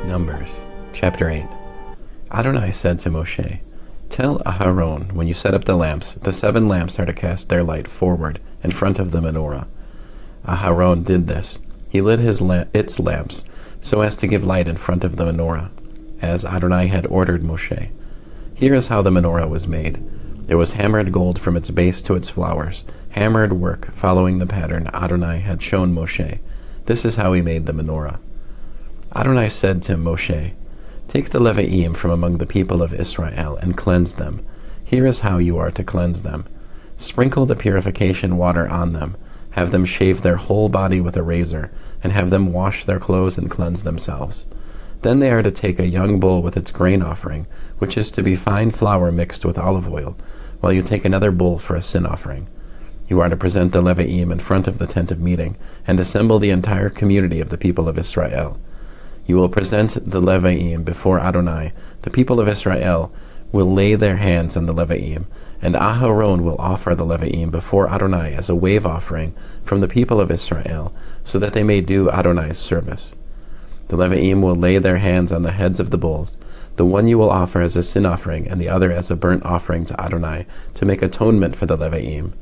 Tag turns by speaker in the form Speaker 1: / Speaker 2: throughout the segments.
Speaker 1: Numbers, chapter 8. Adonai said to Moshe, "Tell Aharon, when you set up the lamps, the 7 lamps are to cast their light forward in front of the menorah." Aharon did this. He lit its lamps so as to give light in front of the menorah, as Adonai had ordered Moshe. Here is how the menorah was made. It was hammered gold from its base to its flowers, hammered work following the pattern Adonai had shown Moshe. This is how he made the menorah. Adonai said to Moshe, "Take the Levi'im from among the people of Israel and cleanse them. Here is how you are to cleanse them. Sprinkle the purification water on them. Have them shave their whole body with a razor, and have them wash their clothes and cleanse themselves. Then they are to take a young bull with its grain offering, which is to be fine flour mixed with olive oil, while you take another bull for a sin offering. You are to present the Levi'im in front of the tent of meeting, and assemble the entire community of the people of Israel. You will present the Levi'im before Adonai. The people of Israel will lay their hands on the Levi'im, and Aharon will offer the Levi'im before Adonai as a wave offering from the people of Israel, so that they may do Adonai's service. The Levi'im will lay their hands on the heads of the bulls. The one you will offer as a sin offering, and the other as a burnt offering to Adonai, to make atonement for the Levi'im.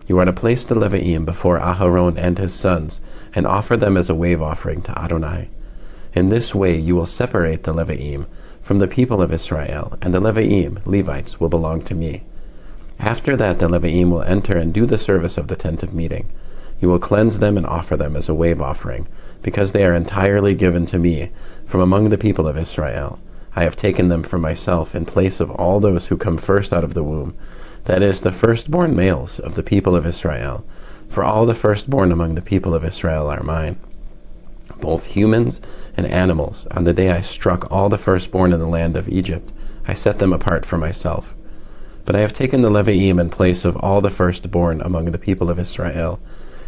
Speaker 1: You are to place the Levi'im before Aharon and his sons, and offer them as a wave offering to Adonai. In this way you will separate the Levi'im from the people of Israel, and the Levi'im, Levites, will belong to me. After that the Levi'im will enter and do the service of the tent of meeting. You will cleanse them and offer them as a wave offering, because they are entirely given to me from among the people of Israel. I have taken them for myself in place of all those who come first out of the womb, that is, the firstborn males of the people of Israel. For all the firstborn among the people of Israel are mine, both humans and animals. On the day I struck all the firstborn in the land of Egypt, I set them apart for myself. But I have taken the Levi'im in place of all the firstborn among the people of Israel,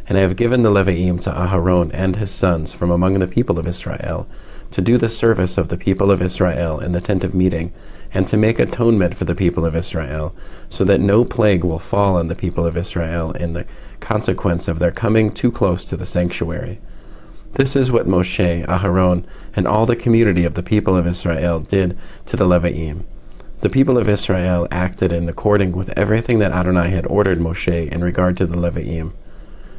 Speaker 1: and I have given the Levi'im to Aharon and his sons from among the people of Israel, to do the service of the people of Israel in the tent of meeting, and to make atonement for the people of Israel, so that no plague will fall on the people of Israel in the consequence of their coming too close to the sanctuary. This is what Moshe, Aharon, and all the community of the people of Israel did to the Levi'im. The people of Israel acted in according with everything that Adonai had ordered Moshe in regard to the Levi'im.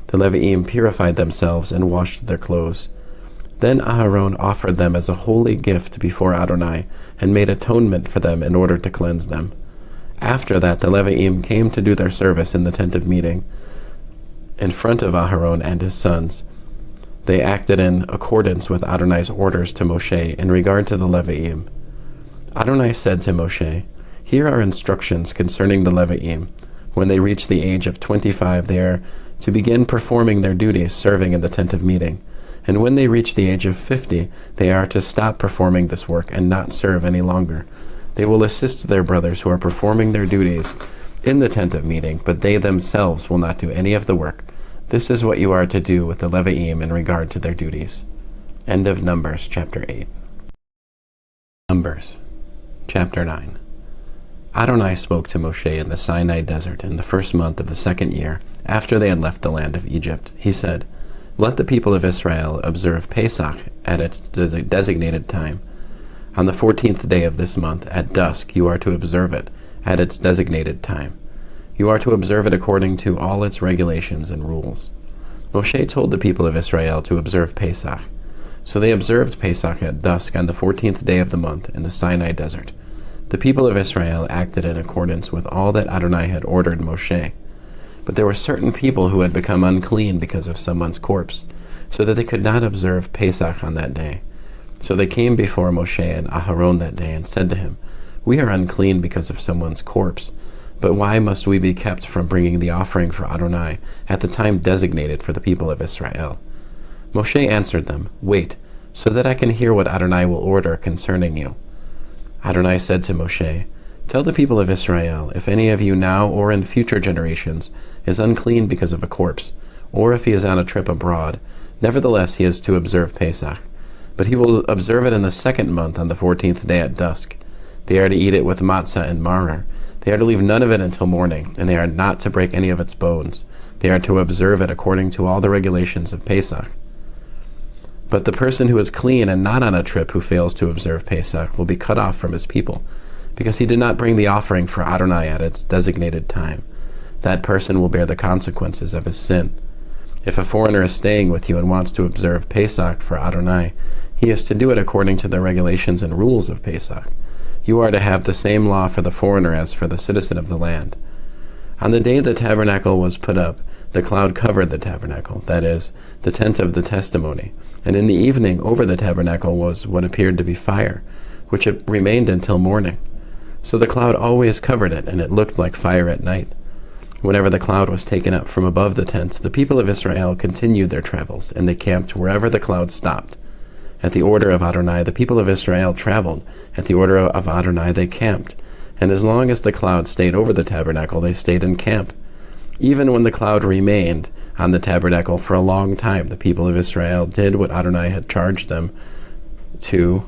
Speaker 1: The Levi'im purified themselves and washed their clothes. Then Aharon offered them as a holy gift before Adonai, and made atonement for them in order to cleanse them. After that the Levi'im came to do their service in the tent of meeting, in front of Aharon and his sons. They acted in accordance with Adonai's orders to Moshe in regard to the Levi'im. Adonai said to Moshe, "Here are instructions concerning the Levi'im. When they reach the age of 25, they are to begin performing their duties serving in the tent of meeting. And when they reach the age of 50, they are to stop performing this work and not serve any longer. They will assist their brothers who are performing their duties in the tent of meeting, but they themselves will not do any of the work. This is what you are to do with the Levi'im in regard to their duties." End of Numbers, chapter 8. Numbers, chapter 9. Adonai spoke to Moshe in the Sinai desert in the first month of the 2nd year, after they had left the land of Egypt. He said, "Let the people of Israel observe Pesach at its designated time. On the 14th day of this month, at dusk, you are to observe it at its designated time. You are to observe it according to all its regulations and rules." Moshe told the people of Israel to observe Pesach. So they observed Pesach at dusk on the 14th day of the month in the Sinai desert. The people of Israel acted in accordance with all that Adonai had ordered Moshe. But there were certain people who had become unclean because of someone's corpse, so that they could not observe Pesach on that day. So they came before Moshe and Aharon that day and said to him, "We are unclean because of someone's corpse. But why must we be kept from bringing the offering for Adonai at the time designated for the people of Israel?" Moshe answered them, "Wait, so that I can hear what Adonai will order concerning you." Adonai said to Moshe, "Tell the people of Israel, if any of you now or in future generations is unclean because of a corpse, or if he is on a trip abroad, nevertheless he is to observe Pesach. But he will observe it in the 2nd month on the 14th day at dusk. They are to eat it with matzah and maror. They are to leave none of it until morning, and they are not to break any of its bones. They are to observe it according to all the regulations of Pesach. But the person who is clean and not on a trip who fails to observe Pesach will be cut off from his people, because he did not bring the offering for Adonai at its designated time. That person will bear the consequences of his sin. If a foreigner is staying with you and wants to observe Pesach for Adonai, he is to do it according to the regulations and rules of Pesach. You are to have the same law for the foreigner as for the citizen of the land. On the day the tabernacle was put up, the cloud covered the tabernacle, that is, the tent of the testimony, and in the evening over the tabernacle was what appeared to be fire, which it remained until morning. So the cloud always covered it, and it looked like fire at night. Whenever the cloud was taken up from above the tent, the people of Israel continued their travels, and they camped wherever the cloud stopped. At the order of Adonai, the people of Israel traveled. At the order of Adonai, they camped. And as long as the cloud stayed over the tabernacle, they stayed in camp. Even when the cloud remained on the tabernacle for a long time, the people of Israel did what Adonai had charged them to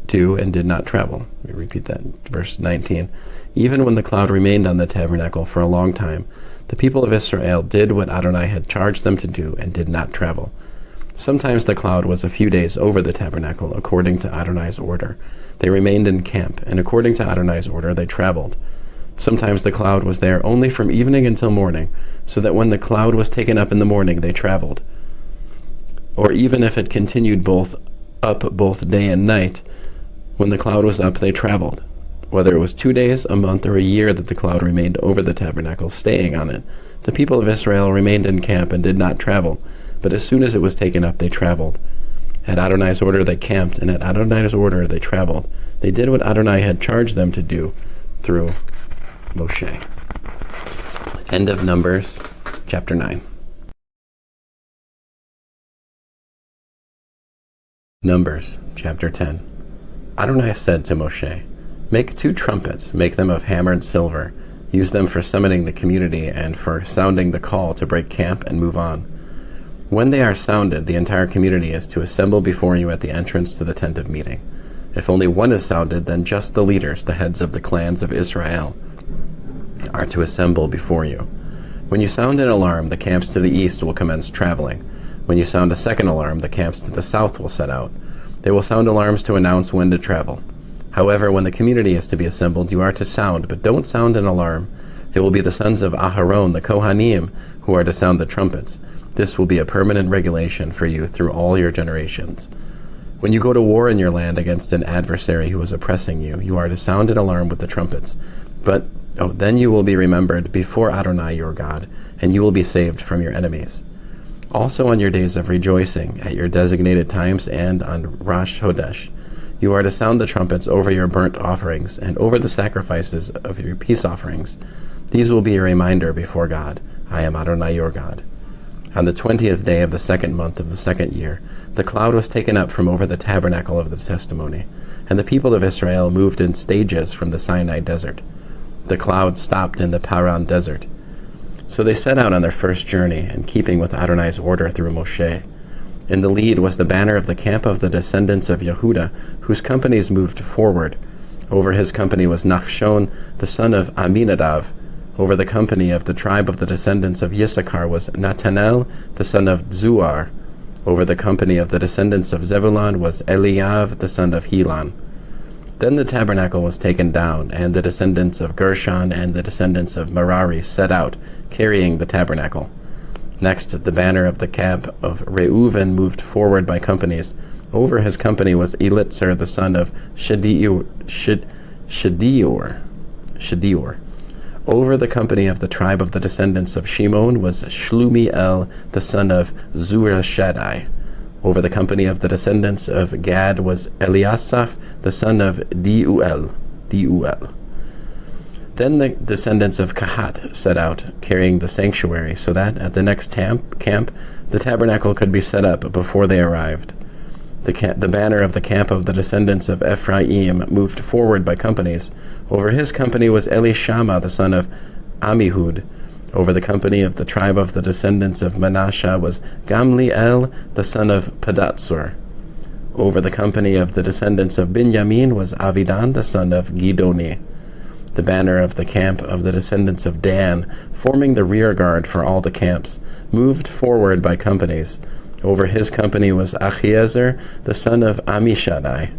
Speaker 1: do and did not travel. Let me repeat that. Verse 19. Even when the cloud remained on the tabernacle for a long time, the people of Israel did what Adonai had charged them to do and did not travel. Sometimes the cloud was a few days over the tabernacle, according to Adonai's order. They remained in camp, and according to Adonai's order they traveled. Sometimes the cloud was there only from evening until morning, so that when the cloud was taken up in the morning they traveled. Or even if it continued both day and night, when the cloud was up they traveled. Whether it was 2 days, a month, or a year that the cloud remained over the tabernacle, staying on it, the people of Israel remained in camp and did not travel, but as soon as it was taken up they traveled. At Adonai's order they camped, and at Adonai's order they traveled. They did what Adonai had charged them to do through Moshe. End of Numbers, chapter 9. Numbers, chapter 10. Adonai said to Moshe, "Make 2 trumpets, make them of hammered silver. Use them for summoning the community and for sounding the call to break camp and move on. When they are sounded, the entire community is to assemble before you at the entrance to the tent of meeting. If only one is sounded, then just the leaders, the heads of the clans of Israel, are to assemble before you. When you sound an alarm, the camps to the east will commence traveling. When you sound a second alarm, the camps to the south will set out. They will sound alarms to announce when to travel. However, when the community is to be assembled, you are to sound, but don't sound an alarm. It will be the sons of Aharon, the Kohanim, who are to sound the trumpets. This will be a permanent regulation for you through all your generations. When you go to war in your land against an adversary who is oppressing you, you are to sound an alarm with the trumpets. But then you will be remembered before Adonai your God, and you will be saved from your enemies. Also on your days of rejoicing, at your designated times, and on Rosh Hodesh, you are to sound the trumpets over your burnt offerings and over the sacrifices of your peace offerings. These will be a reminder before God. I am Adonai your God. On the 20th day of the 2nd month of the 2nd year, the cloud was taken up from over the tabernacle of the testimony, and the people of Israel moved in stages from the Sinai desert. The cloud stopped in the Paran desert. So they set out on their first journey, in keeping with Adonai's order through Moshe. In the lead was the banner of the camp of the descendants of Yehuda, whose companies moved forward. Over his company was Nachshon, the son of Aminadav. Over the company of the tribe of the descendants of Yissachar was Natanel, the son of Zuar. Over the company of the descendants of Zebulun was Eliav, the son of Helon. Then the tabernacle was taken down, and the descendants of Gershon and the descendants of Merari set out, carrying the tabernacle. Next, the banner of the camp of Reuven moved forward by companies. Over his company was Elitzur, the son of Shediur. Over the company of the tribe of the descendants of Shimon was Shlumiel, the son of Zurishaddai. Over the company of the descendants of Gad was Eliasaph, the son of Deuel. Then the descendants of Kahat set out, carrying the sanctuary, so that at the next camp the tabernacle could be set up before they arrived. The banner of the camp of the descendants of Ephraim moved forward by companies. Over his company was Elishama, the son of Amihud. Over the company of the tribe of the descendants of Manasseh was Gamliel, the son of Pedatsur. Over the company of the descendants of Binyamin was Avidan, the son of Gidoni. The banner of the camp of the descendants of Dan, forming the rear guard for all the camps, moved forward by companies. Over his company was Achiezer, the son of Ammishaddai.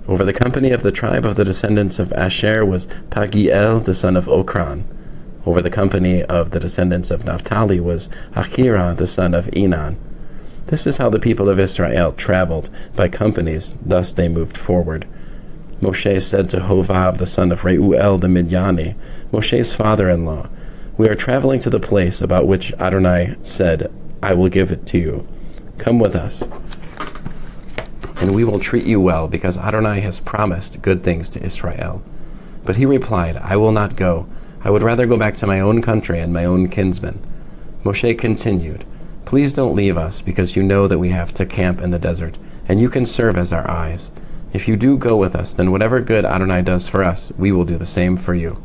Speaker 1: Over the company of the tribe of the descendants of Asher was Pagiel, the son of Okran. Over the company of the descendants of Naphtali was Achira, the son of Enan. This is how the people of Israel traveled, by companies. Thus they moved forward. Moshe said to Hovav, the son of Reuel the Midiani, Moshe's father-in-law, "We are traveling to the place about which Adonai said, 'I will give it to you.' Come with us, and we will treat you well, because Adonai has promised good things to Israel." But he replied, "I will not go. I would rather go back to my own country and my own kinsmen." Moshe continued, "Please don't leave us, because you know that we have to camp in the desert, and you can serve as our eyes. If you do go with us, then whatever good Adonai does for us, we will do the same for you."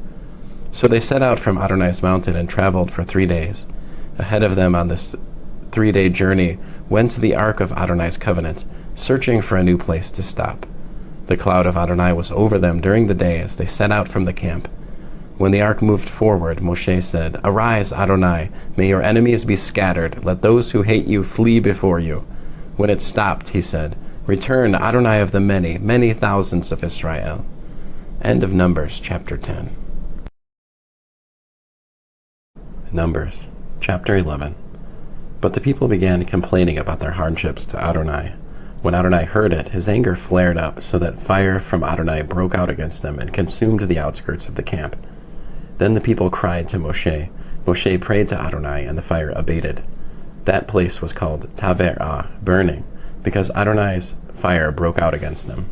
Speaker 1: So they set out from Adonai's mountain and traveled for 3 days. Ahead of them on this 3-day journey went the ark of Adonai's covenant, searching for a new place to stop. The cloud of Adonai was over them during the day as they set out from the camp. When the ark moved forward, Moshe said, "Arise, Adonai, may your enemies be scattered, let those who hate you flee before you." When it stopped, he said, "Return, Adonai of the many, many thousands of Israel." End of Numbers, chapter 10. Numbers, chapter 11. But the people began complaining about their hardships to Adonai. When Adonai heard it, his anger flared up, so that fire from Adonai broke out against them and consumed the outskirts of the camp. Then the people cried to Moshe. Moshe prayed to Adonai, and the fire abated. That place was called Tabernacle, burning, because Adonai's fire broke out against them.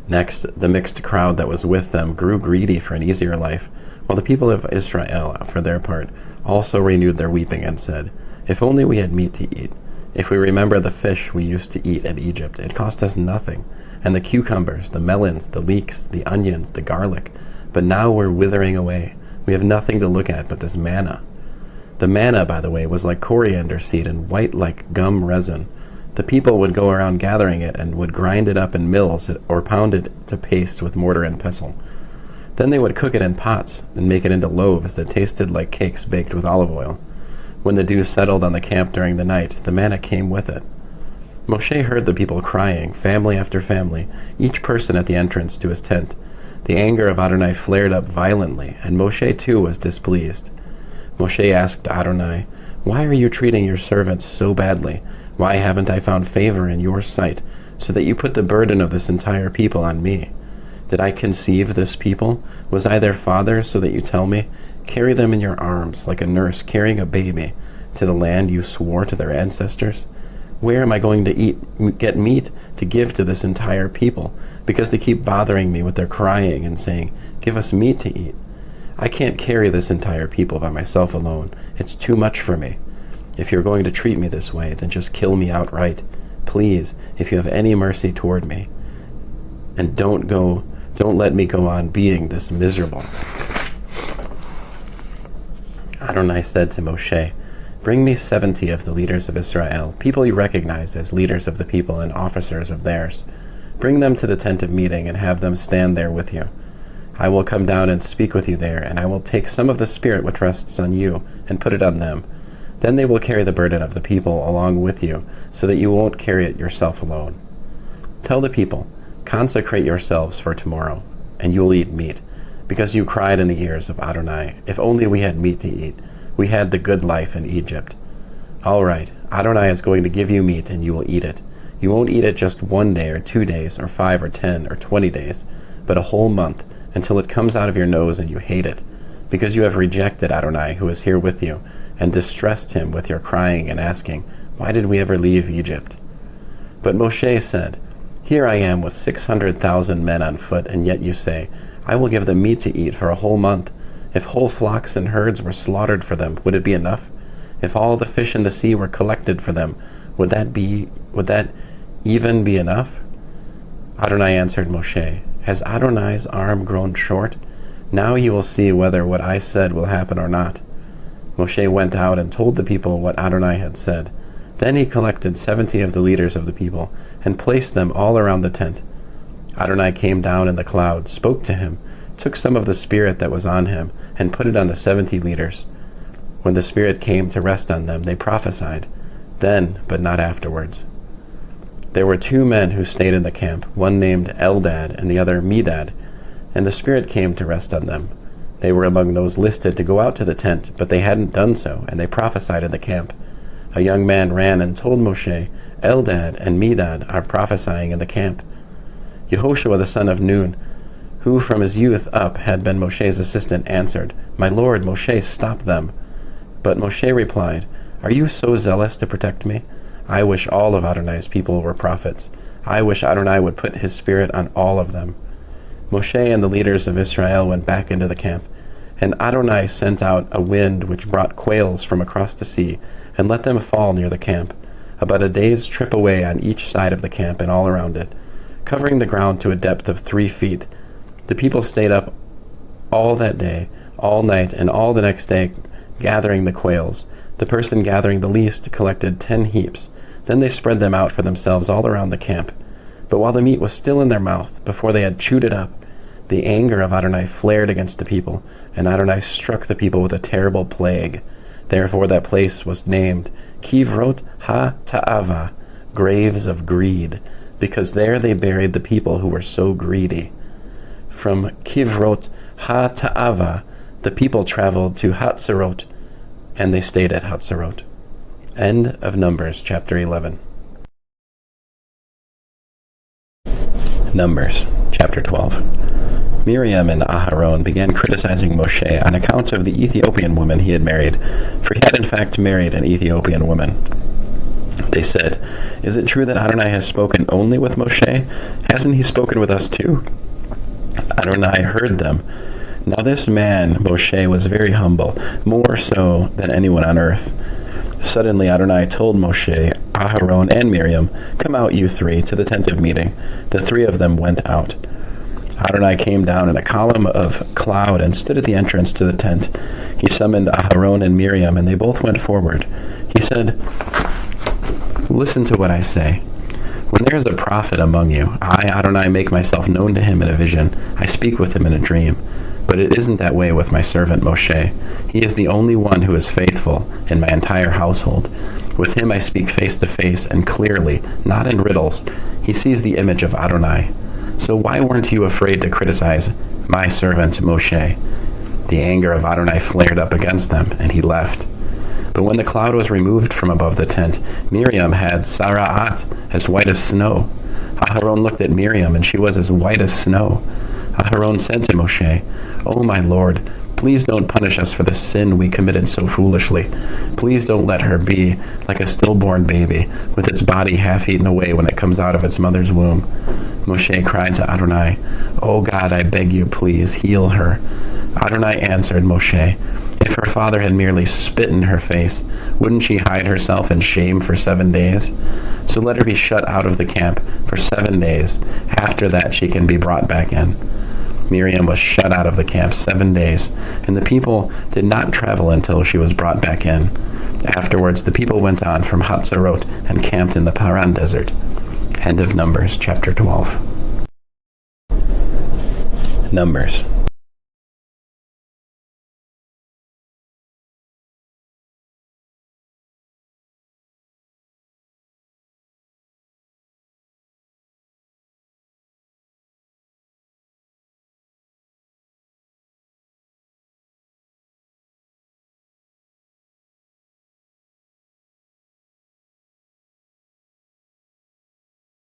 Speaker 1: Next, the mixed crowd that was with them grew greedy for an easier life, while the people of Israel, for their part, also renewed their weeping and said, "If only we had meat to eat. If we remember the fish we used to eat in Egypt, it cost us nothing, and the cucumbers, the melons, the leeks, the onions, the garlic. But now we're withering away. We have nothing to look at but this manna." The manna, by the way, was like coriander seed and white like gum resin. The people would go around gathering it and would grind it up in mills or pound it to paste with mortar and pestle. Then they would cook it in pots and make it into loaves that tasted like cakes baked with olive oil. When the dew settled on the camp during the night, the manna came with it. Moshe heard the people crying, family after family, each person at the entrance to his tent. The anger of Adonai flared up violently, and Moshe too was displeased. Moshe asked Adonai, "Why are you treating your servants so badly? Why haven't I found favor in your sight, so that you put the burden of this entire people on me? Did I conceive this people? Was I their father, so that you tell me, 'Carry them in your arms, like a nurse carrying a baby, to the land you swore to their ancestors'? Where am I going to get meat to give to this entire people, because they keep bothering me with their crying and saying, 'Give us meat to eat'? I can't carry this entire people by myself alone. It's too much for me. If you're going to treat me this way, then just kill me outright. Please, if you have any mercy toward me. And don't let me go on being this miserable." Adonai said to Moshe, "Bring me 70 of the leaders of Israel, people you recognize as leaders of the people and officers of theirs. Bring them to the tent of meeting and have them stand there with you. I will come down and speak with you there, and I will take some of the spirit which rests on you and put it on them. Then they will carry the burden of the people along with you, so that you won't carry it yourself alone. Tell the people, 'Consecrate yourselves for tomorrow, and you will eat meat,' because you cried in the ears of Adonai, 'If only we had meat to eat. We had the good life in Egypt.' All right, Adonai is going to give you meat, and you will eat it. You won't eat it just 1 day or 2 days or 5 or 10 or 20 days, but a whole month, until it comes out of your nose and you hate it, because you have rejected Adonai who is here with you, and distressed him with your crying and asking, 'Why did we ever leave Egypt?' But Moshe said, 'Here I am with 600,000 men on foot, and yet you say, I will give them meat to eat for a whole month. If whole flocks and herds were slaughtered for them, would it be enough? If all the fish in the sea were collected for them, would that even be enough?' Adonai answered Moshe, 'Has Adonai's arm grown short? Now you will see whether what I said will happen or not.' Moshe went out and told the people what Adonai had said. Then he collected 70 of the leaders of the people and placed them all around the tent. Adonai came down in the cloud, spoke to him, took some of the spirit that was on him, and put it on the 70 leaders. When the spirit came to rest on them, they prophesied. then, but not afterwards. There were 2 men who stayed in the camp, one named Eldad and the other Medad, and the Spirit came to rest on them. They were among those listed to go out to the tent, but they hadn't done so, and they prophesied in the camp. A young man ran and told Moshe, Eldad and Medad are prophesying in the camp. Yehoshua the son of Nun, who from his youth up had been Moshe's assistant, answered, My lord, Moshe, stop them. But Moshe replied, Are you so zealous to protect me? I wish all of Adonai's people were prophets. I wish Adonai would put his spirit on all of them. Moshe and the leaders of Israel went back into the camp, and Adonai sent out a wind which brought quails from across the sea, and let them fall near the camp, about a day's trip away on each side of the camp and all around it, covering the ground to a depth of 3 feet. The people stayed up all that day, all night, and all the next day, gathering the quails. The person gathering the least collected 10 heaps. Then they spread them out for themselves all around the camp. But while the meat was still in their mouth, before they had chewed it up, the anger of Adonai flared against the people, and Adonai struck the people with a terrible plague. Therefore that place was named Kivrot ha-Ta'ava, graves of greed, because there they buried the people who were so greedy. From Kivrot ha-Ta'ava, the people traveled to Hatzerot, and they stayed at Hatzerot. End of Numbers, chapter 11. Numbers, chapter 12. Miriam and Aharon began criticizing Moshe on account of the Ethiopian woman he had married, for he had in fact married an Ethiopian woman. They said, Is it true that Adonai has spoken only with Moshe? Hasn't he spoken with us too? Adonai heard them. Now this man, Moshe, was very humble, more so than anyone on earth. Suddenly Adonai told Moshe, Aharon, and Miriam, Come out, you 3, to the tent of meeting. The 3 of them went out. Adonai came down in a column of cloud and stood at the entrance to the tent. He summoned Aharon and Miriam, and they both went forward. He said, Listen to what I say. When there is a prophet among you, I, Adonai, make myself known to him in a vision. I speak with him in a dream. But it isn't that way with my servant Moshe. He is the only one who is faithful in my entire household. With him I speak face to face and clearly, not in riddles. He sees the image of Adonai. So why weren't you afraid to criticize my servant Moshe? The anger of Adonai flared up against them, and he left. But when the cloud was removed from above the tent, Miriam had sara'at, as white as snow. Aharon looked at Miriam, and she was as white as snow. Aharon said to Moshe, O my Lord, please don't punish us for the sin we committed so foolishly. Please don't let her be like a stillborn baby, with its body half eaten away when it comes out of its mother's womb. Moshe cried to Adonai, O God, I beg you, please heal her. Adonai answered Moshe, If her father had merely spit in her face, wouldn't she hide herself in shame for 7 days? So let her be shut out of the camp for 7 days. After that she can be brought back in. Miriam was shut out of the camp 7 days, and the people did not travel until she was brought back in. Afterwards the people went on from Hatzerot and camped in the Paran desert. End of Numbers, chapter 12. Numbers,